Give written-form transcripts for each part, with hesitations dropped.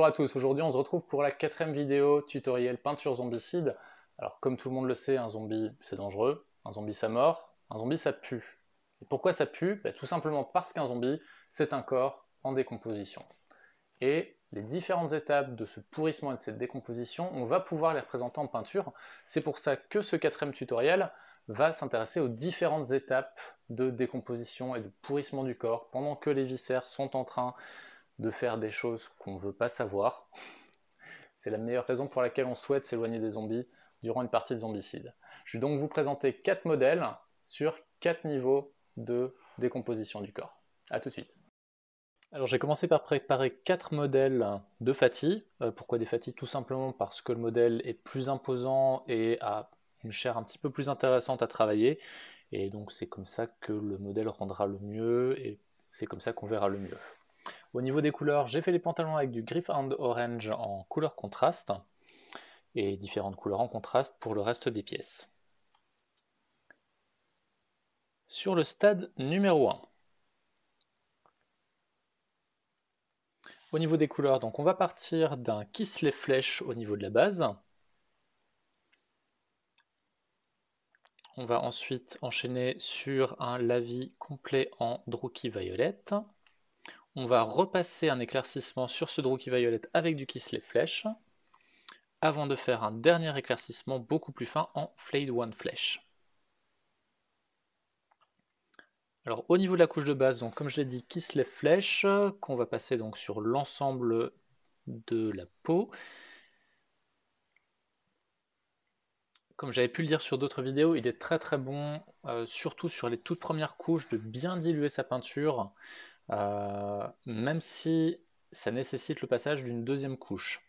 à tous, aujourd'hui on se retrouve pour la 4e vidéo tutoriel peinture zombicide. Alors comme tout le monde le sait, un zombie c'est dangereux, un zombie ça mord, un zombie ça pue. Et pourquoi ça pue? Tout simplement parce qu'un zombie c'est un corps en décomposition. Et les différentes étapes de ce pourrissement et de cette décomposition, on va pouvoir les représenter en peinture. C'est pour ça que ce 4e tutoriel va s'intéresser aux différentes étapes de décomposition et de pourrissement du corps pendant que les viscères sont en train de faire des choses qu'on ne veut pas savoir. C'est la meilleure raison pour laquelle on souhaite s'éloigner des zombies durant une partie de zombicide. Je vais donc vous présenter 4 modèles sur 4 niveaux de décomposition du corps. A tout de suite. Alors j'ai commencé par préparer 4 modèles de Fati. Pourquoi des Fati? Tout simplement parce que le modèle est plus imposant et a une chair un petit peu plus intéressante à travailler. Et donc c'est comme ça que le modèle rendra le mieux et c'est comme ça qu'on verra le mieux. Au niveau des couleurs, j'ai fait les pantalons avec du Greyhound Orange en couleur contraste et différentes couleurs en contraste pour le reste des pièces. Sur le stade numéro 1. Au niveau des couleurs, donc on va partir d'un Kislev Flèche au niveau de la base. On va ensuite enchaîner sur un lavis complet en Drucky Violet. On va repasser un éclaircissement sur ce Drucky Violet avec du Kislev Flèche, avant de faire un dernier éclaircissement beaucoup plus fin en Flayed One Flèche. Alors au niveau de la couche de base, donc comme je l'ai dit, Kislev Flèche, qu'on va passer donc sur l'ensemble de la peau. Comme j'avais pu le dire sur d'autres vidéos, il est très très bon, surtout sur les toutes premières couches, de bien diluer sa peinture, même si ça nécessite le passage d'une deuxième couche.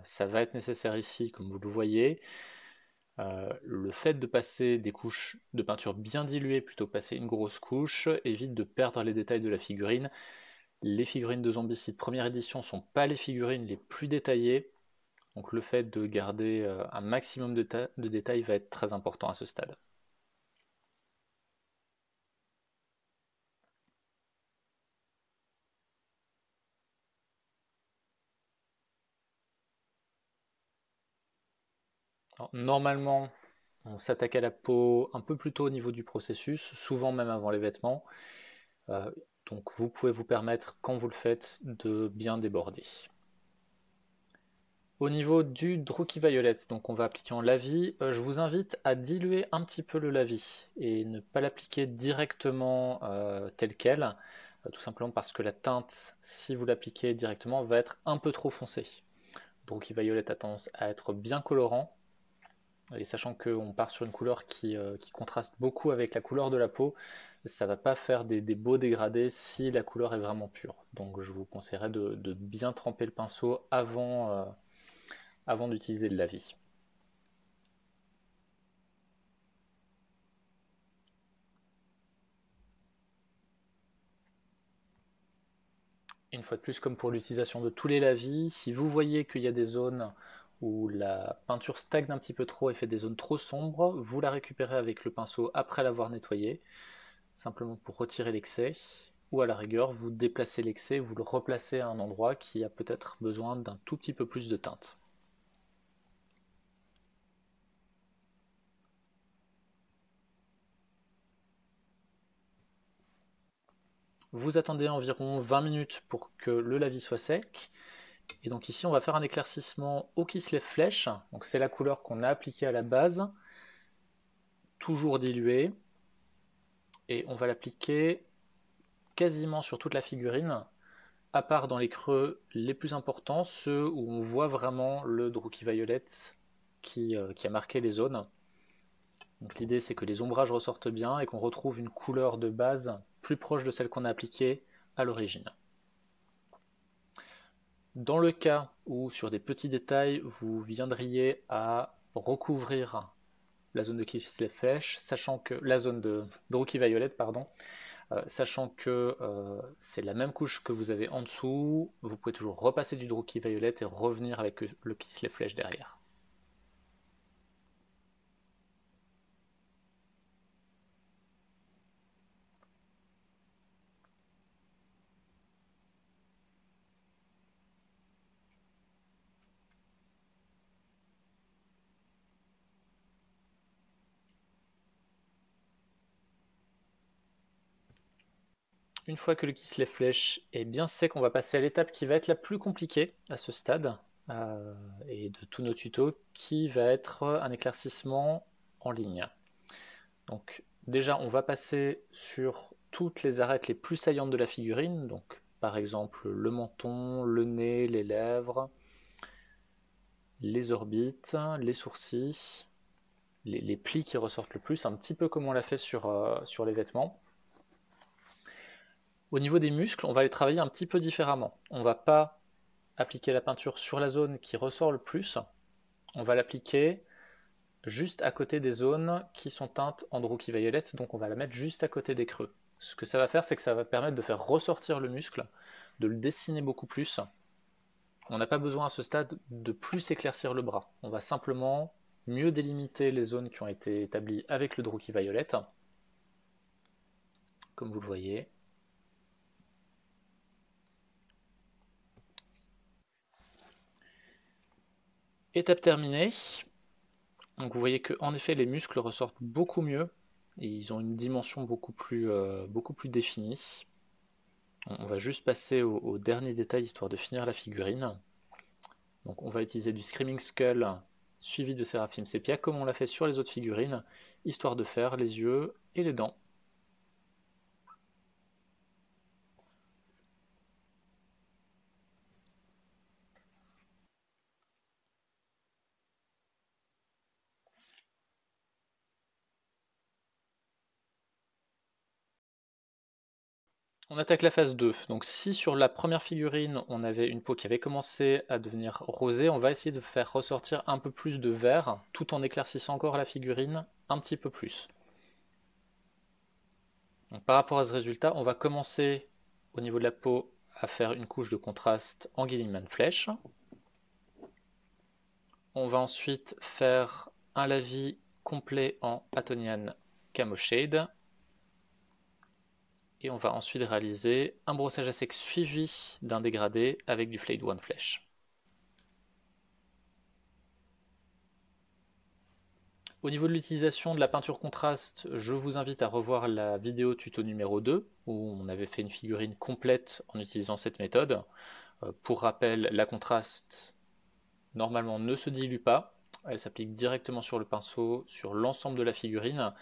Ça va être nécessaire ici, comme vous le voyez. Le fait de passer des couches de peinture bien diluées plutôt que passer une grosse couche évite de perdre les détails de la figurine. Les figurines de Zombicide première édition ne sont pas les figurines les plus détaillées, donc le fait de garder un maximum de détails va être très important à ce stade. Alors, normalement, on s'attaque à la peau un peu plus tôt au niveau du processus, souvent même avant les vêtements. Donc vous pouvez vous permettre, quand vous le faites, de bien déborder. Au niveau du Drucky Violet, donc on va appliquer en lavis, je vous invite à diluer un petit peu le lavis et ne pas l'appliquer directement tel quel, tout simplement parce que la teinte, si vous l'appliquez directement, va être un peu trop foncée. Drucky Violet a tendance à être bien colorant, et sachant qu'on part sur une couleur qui contraste beaucoup avec la couleur de la peau, ça ne va pas faire des beaux dégradés si la couleur est vraiment pure. Donc je vous conseillerais de bien tremper le pinceau avant d'utiliser le lavis. Une fois de plus, comme pour l'utilisation de tous les lavis, si vous voyez qu'il y a des zones où la peinture stagne un petit peu trop et fait des zones trop sombres, vous la récupérez avec le pinceau après l'avoir nettoyé, simplement pour retirer l'excès, ou à la rigueur, vous déplacez l'excès, vous le replacez à un endroit qui a peut-être besoin d'un tout petit peu plus de teinte. Vous attendez environ 20 minutes pour que le lavis soit sec. Et donc ici, on va faire un éclaircissement au Kislev Flèche. Donc c'est la couleur qu'on a appliquée à la base, toujours diluée. Et on va l'appliquer quasiment sur toute la figurine, à part dans les creux les plus importants, ceux où on voit vraiment le Drucky Violet qui a marqué les zones. Donc l'idée c'est que les ombrages ressortent bien et qu'on retrouve une couleur de base plus proche de celle qu'on a appliquée à l'origine. Dans le cas où sur des petits détails vous viendriez à recouvrir la zone de Kislev Flèche, sachant que la zone de Drucky Violet, pardon, sachant que c'est la même couche que vous avez en dessous, vous pouvez toujours repasser du Drucky Violet et revenir avec le Kislev Flèche derrière. Une fois que le Kislev Flèche est bien sec, on va passer à l'étape qui va être la plus compliquée à ce stade, et de tous nos tutos, qui va être un éclaircissement en ligne. Donc déjà, on va passer sur toutes les arêtes les plus saillantes de la figurine, donc par exemple le menton, le nez, les lèvres, les orbites, les sourcils, les plis qui ressortent le plus, un petit peu comme on l'a fait sur les vêtements. Au niveau des muscles, on va les travailler un petit peu différemment. On ne va pas appliquer la peinture sur la zone qui ressort le plus, on va l'appliquer juste à côté des zones qui sont teintes en Drucki Violet, donc on va la mettre juste à côté des creux. Ce que ça va faire, c'est que ça va permettre de faire ressortir le muscle, de le dessiner beaucoup plus. On n'a pas besoin à ce stade de plus éclaircir le bras. On va simplement mieux délimiter les zones qui ont été établies avec le Drucki Violet, comme vous le voyez. Étape terminée. Donc vous voyez que en effet les muscles ressortent beaucoup mieux et ils ont une dimension beaucoup plus définie. On va juste passer au dernier détail histoire de finir la figurine. Donc on va utiliser du Screaming Skull suivi de Seraphim Sepia comme on l'a fait sur les autres figurines, histoire de faire les yeux et les dents. On attaque la phase 2. Donc si sur la première figurine, on avait une peau qui avait commencé à devenir rosée, on va essayer de faire ressortir un peu plus de vert, tout en éclaircissant encore la figurine un petit peu plus. Donc, par rapport à ce résultat, on va commencer au niveau de la peau à faire une couche de contraste en Gilliman Flèche. On va ensuite faire un lavis complet en Atonian Camo Shade. Et on va ensuite réaliser un brossage à sec suivi d'un dégradé avec du Flayed One Flèche. Au niveau de l'utilisation de la peinture contraste, je vous invite à revoir la vidéo tuto numéro 2 où on avait fait une figurine complète en utilisant cette méthode. Pour rappel, la contraste normalement ne se dilue pas, elle s'applique directement sur le pinceau, sur l'ensemble de la figurine,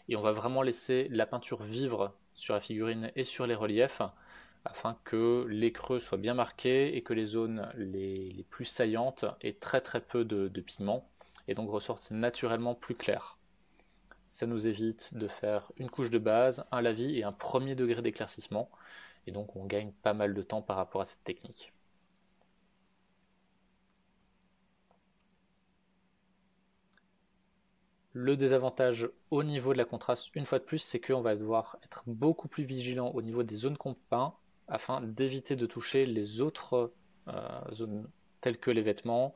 et on va vraiment laisser la peinture vivre sur la figurine et sur les reliefs, afin que les creux soient bien marqués et que les zones les plus saillantes aient très peu de pigments, et donc ressortent naturellement plus claires. Ça nous évite de faire une couche de base, un lavis et un premier degré d'éclaircissement, et donc on gagne pas mal de temps par rapport à cette technique. Le désavantage au niveau de la contraste, une fois de plus, c'est qu'on va devoir être beaucoup plus vigilant au niveau des zones qu'on peint afin d'éviter de toucher les autres zones telles que les vêtements,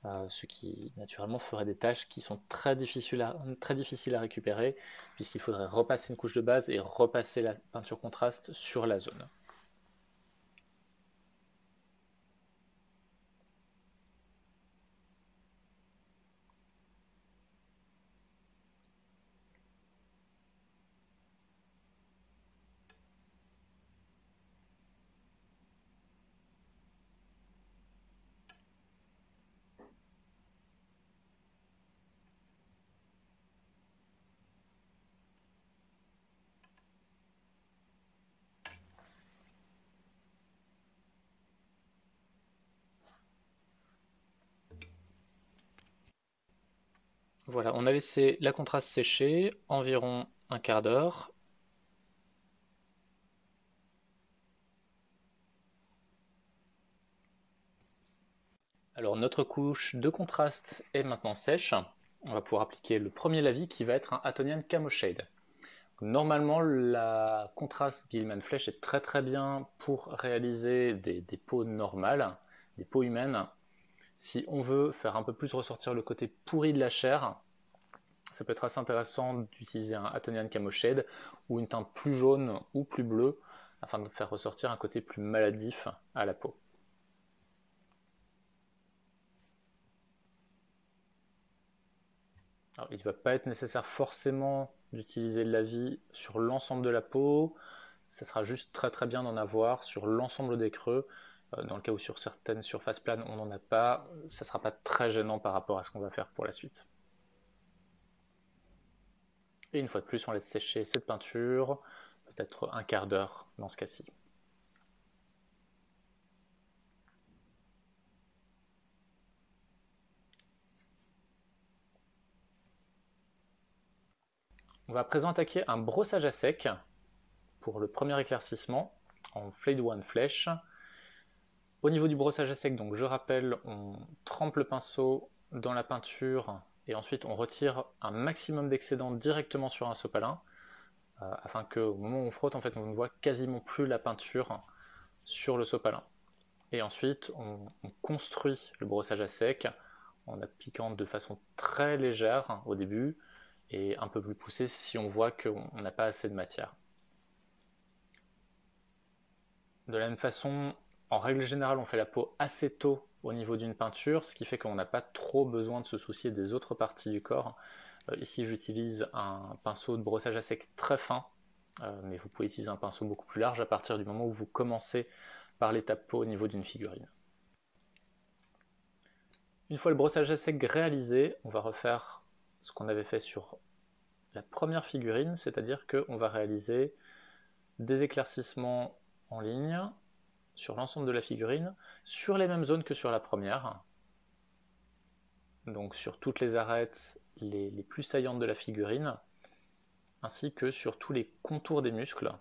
ce qui naturellement ferait des tâches qui sont très difficiles à récupérer puisqu'il faudrait repasser une couche de base et repasser la peinture contraste sur la zone. Voilà, on a laissé la contraste sécher environ un quart d'heure. Alors notre couche de contraste est maintenant sèche. On va pouvoir appliquer le premier lavis qui va être un Atonian Camo Shade. Normalement, la contraste Gilliman Flèche est très bien pour réaliser des peaux normales, des peaux humaines. Si on veut faire un peu plus ressortir le côté pourri de la chair, ça peut être assez intéressant d'utiliser un Atonian Camo Shade ou une teinte plus jaune ou plus bleue afin de faire ressortir un côté plus maladif à la peau. Alors, il ne va pas être nécessaire forcément d'utiliser le lavis sur l'ensemble de la peau. ça sera juste très bien d'en avoir sur l'ensemble des creux. Dans le cas où sur certaines surfaces planes on n'en a pas, ça ne sera pas très gênant par rapport à ce qu'on va faire pour la suite. Et une fois de plus, on laisse sécher cette peinture, peut-être un quart d'heure dans ce cas-ci. On va à présent attaquer un brossage à sec pour le premier éclaircissement en Fade One Flèche. Au niveau du brossage à sec, donc je rappelle, on trempe le pinceau dans la peinture et ensuite on retire un maximum d'excédent directement sur un sopalin afin qu'au moment où on frotte, en fait, on ne voit quasiment plus la peinture sur le sopalin. Et ensuite, on construit le brossage à sec en appliquant de façon très légère au début et un peu plus poussée si on voit qu'on n'a pas assez de matière. De la même façon, en règle générale, on fait la peau assez tôt au niveau d'une peinture, ce qui fait qu'on n'a pas trop besoin de se soucier des autres parties du corps. Ici, j'utilise un pinceau de brossage à sec très fin, mais vous pouvez utiliser un pinceau beaucoup plus large à partir du moment où vous commencez par l'étape peau au niveau d'une figurine. Une fois le brossage à sec réalisé, on va refaire ce qu'on avait fait sur la première figurine, c'est-à-dire qu'on va réaliser des éclaircissements en ligne sur l'ensemble de la figurine, sur les mêmes zones que sur la première, donc sur toutes les arêtes les plus saillantes de la figurine, ainsi que sur tous les contours des muscles,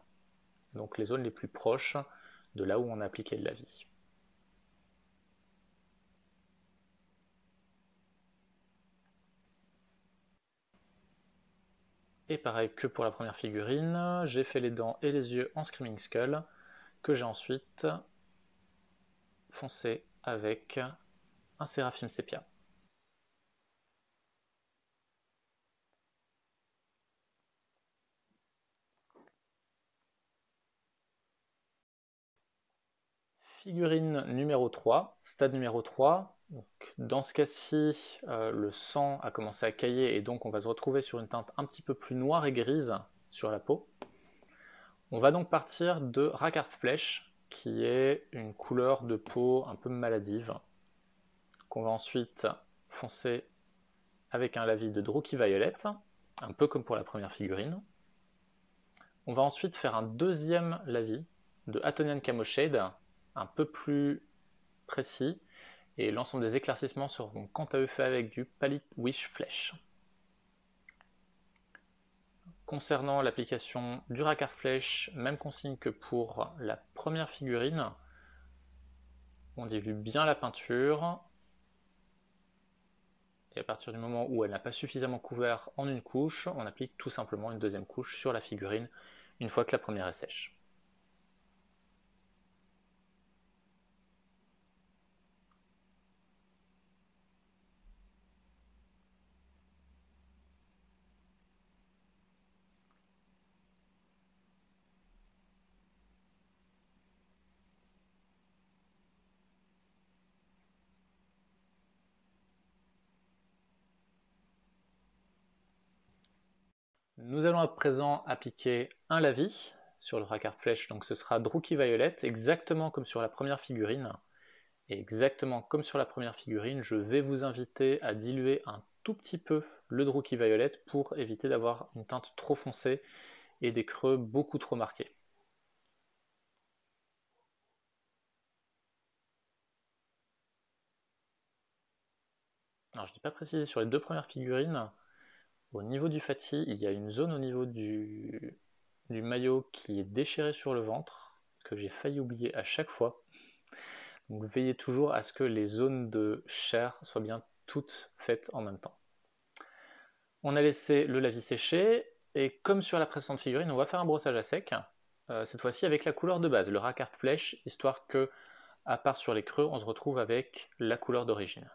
donc les zones les plus proches de là où on a appliqué le lavis. Et pareil que pour la première figurine, j'ai fait les dents et les yeux en Screaming Skull, que j'ai ensuite foncé avec un Séraphim Sépia. Figurine numéro 3, stade numéro 3. Donc, dans ce cas-ci, le sang a commencé à cailler et donc on va se retrouver sur une teinte un petit peu plus noire et grise sur la peau. On va donc partir de Rakarth Flèche, qui est une couleur de peau un peu maladive, qu'on va ensuite foncer avec un lavis de Druchii Violet, un peu comme pour la première figurine. On va ensuite faire un deuxième lavis de Atonian Camo Shade, un peu plus précis, et l'ensemble des éclaircissements seront quant à eux faits avec du Palette Wish Flèche. Concernant l'application du Rakarth Flèche, même consigne que pour la première figurine, on dilue bien la peinture, et à partir du moment où elle n'a pas suffisamment couvert en une couche, on applique tout simplement une deuxième couche sur la figurine une fois que la première est sèche. Nous allons à présent appliquer un lavis sur le Rakarth Flèche, donc ce sera Druchii Violet, exactement comme sur la première figurine. Et exactement comme sur la première figurine, je vais vous inviter à diluer un tout petit peu le Druchii Violet pour éviter d'avoir une teinte trop foncée et des creux beaucoup trop marqués. Alors je n'ai pas précisé sur les deux premières figurines, au niveau du fatty, il y a une zone au niveau du maillot qui est déchirée sur le ventre, que j'ai failli oublier à chaque fois. Donc veillez toujours à ce que les zones de chair soient bien toutes faites en même temps. On a laissé le lavis sécher, et comme sur la précédente figurine, on va faire un brossage à sec, cette fois-ci avec la couleur de base, le Rakarth Flèche, histoire que, à part sur les creux, on se retrouve avec la couleur d'origine.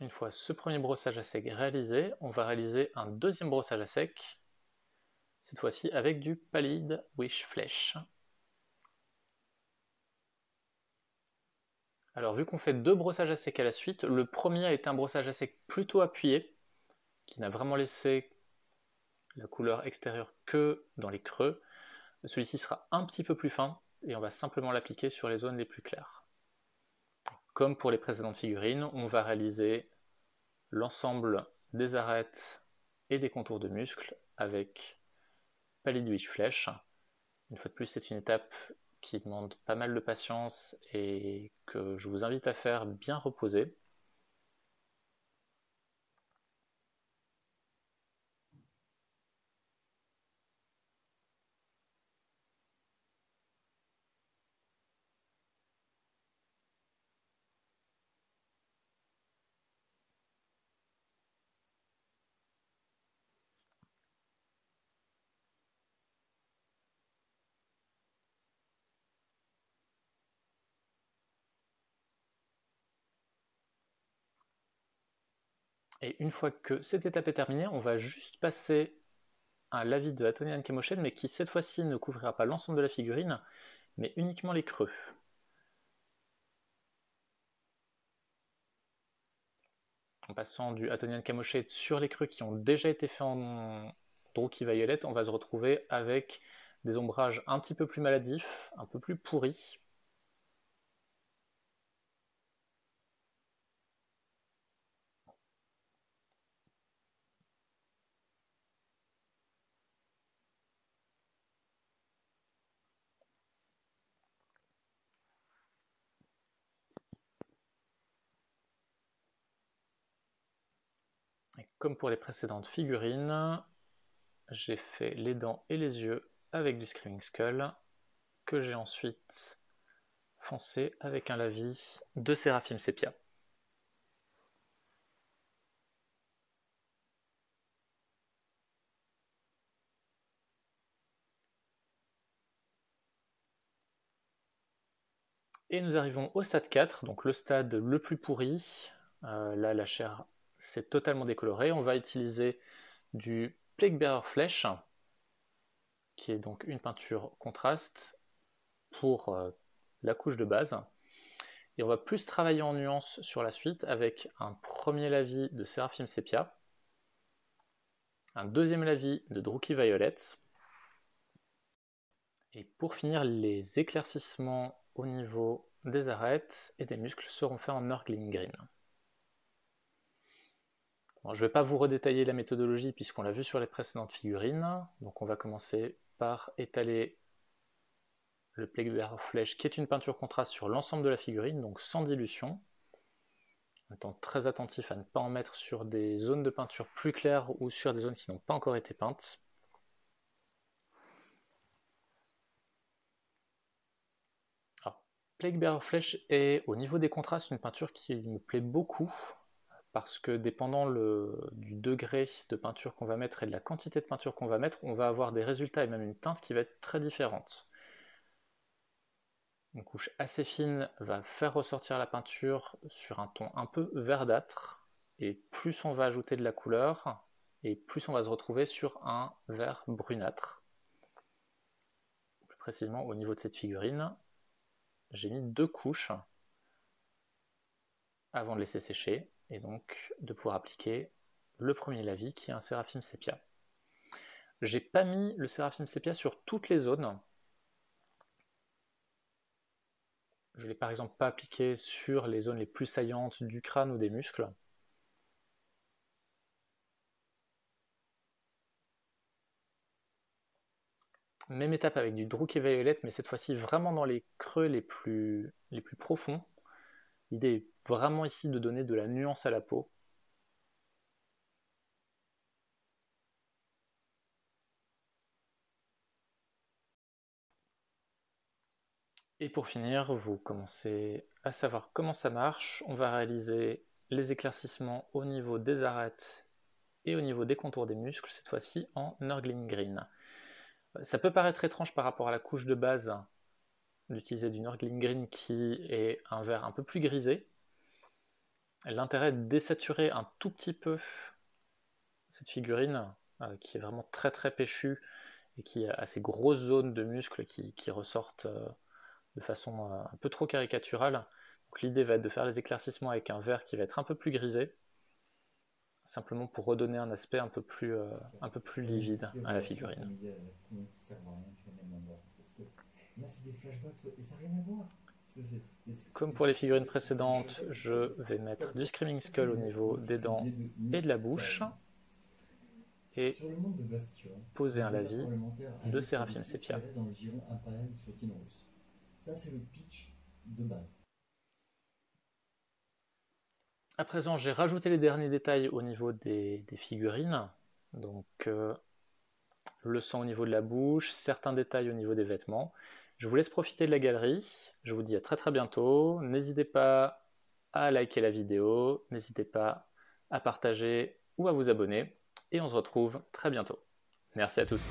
Une fois ce premier brossage à sec réalisé, on va réaliser un deuxième brossage à sec, cette fois-ci avec du Pallid Wish Flesh. Alors vu qu'on fait deux brossages à sec à la suite, le premier a été un brossage à sec plutôt appuyé, qui n'a vraiment laissé la couleur extérieure que dans les creux. Celui-ci sera un petit peu plus fin, et on va simplement l'appliquer sur les zones les plus claires. Comme pour les précédentes figurines, on va réaliser l'ensemble des arêtes et des contours de muscles avec Pallid Wish Flesh. Une fois de plus, c'est une étape qui demande pas mal de patience et que je vous invite à faire bien reposer. Et une fois que cette étape est terminée, on va juste passer un lavis de Atonian Chemoshed, mais qui cette fois-ci ne couvrira pas l'ensemble de la figurine, mais uniquement les creux. En passant du Atonian Chemoshed sur les creux qui ont déjà été faits en Drucke Violet, on va se retrouver avec des ombrages un petit peu plus maladifs, un peu plus pourris. Et comme pour les précédentes figurines, j'ai fait les dents et les yeux avec du Screaming Skull, que j'ai ensuite foncé avec un lavis de Seraphim Sepia. Et nous arrivons au stade 4, donc le stade le plus pourri. Là, la chair s'est totalement décolorée. On va utiliser du Plague Bearer Flesh, qui est donc une peinture contraste pour la couche de base. Et on va plus travailler en nuance sur la suite avec un premier lavis de Seraphim Sepia, un deuxième lavis de Drucke Violet, et pour finir, les éclaircissements au niveau des arêtes et des muscles seront faits en Nurgling Green. Bon, je ne vais pas vous redétailler la méthodologie puisqu'on l'a vu sur les précédentes figurines. Donc on va commencer par étaler le Plague Bearer Flesh, qui est une peinture contraste sur l'ensemble de la figurine, donc sans dilution. En étant très attentif à ne pas en mettre sur des zones de peinture plus claires ou sur des zones qui n'ont pas encore été peintes. Alors, Plague Bearer Flesh est au niveau des contrastes une peinture qui me plaît beaucoup, parce que dépendant du degré de peinture qu'on va mettre et de la quantité de peinture qu'on va mettre, on va avoir des résultats et même une teinte qui va être très différente. Une couche assez fine va faire ressortir la peinture sur un ton un peu verdâtre, et plus on va ajouter de la couleur, et plus on va se retrouver sur un vert brunâtre. Plus précisément, au niveau de cette figurine, j'ai mis 2 couches avant de laisser sécher, et donc de pouvoir appliquer le premier lavis qui est un Seraphim Sepia. J'ai pas mis le Seraphim Sepia sur toutes les zones. Je ne l'ai par exemple pas appliqué sur les zones les plus saillantes du crâne ou des muscles. Même étape avec du Drucke Violet, mais cette fois-ci vraiment dans les creux les plus profonds. L'idée est vraiment ici de donner de la nuance à la peau. Et pour finir, vous commencez à savoir comment ça marche. On va réaliser les éclaircissements au niveau des arêtes et au niveau des contours des muscles, cette fois-ci en Nurgling Green. Ça peut paraître étrange par rapport à la couche de base d'utiliser du Nurgling Green qui est un vert un peu plus grisé. L'intérêt de désaturer un tout petit peu cette figurine, qui est vraiment très très péchue, et qui a ces grosses zones de muscles qui ressortent de façon un peu trop caricaturale. Donc l'idée va être de faire les éclaircissements avec un vert qui va être un peu plus grisé, simplement pour redonner un aspect un peu plus livide à la figurine. Comme pour les figurines précédentes, je vais mettre du Screaming Skull au niveau des dents et de la bouche, et poser un lavis de Séraphim Sepia. Ça, c'est le pitch de base. À présent, j'ai rajouté les derniers détails au niveau des figurines. Donc, le sang au niveau de la bouche, certains détails au niveau des vêtements. Je vous laisse profiter de la galerie. Je vous dis à très très bientôt. N'hésitez pas à liker la vidéo. N'hésitez pas à partager ou à vous abonner. Et on se retrouve très bientôt. Merci à tous.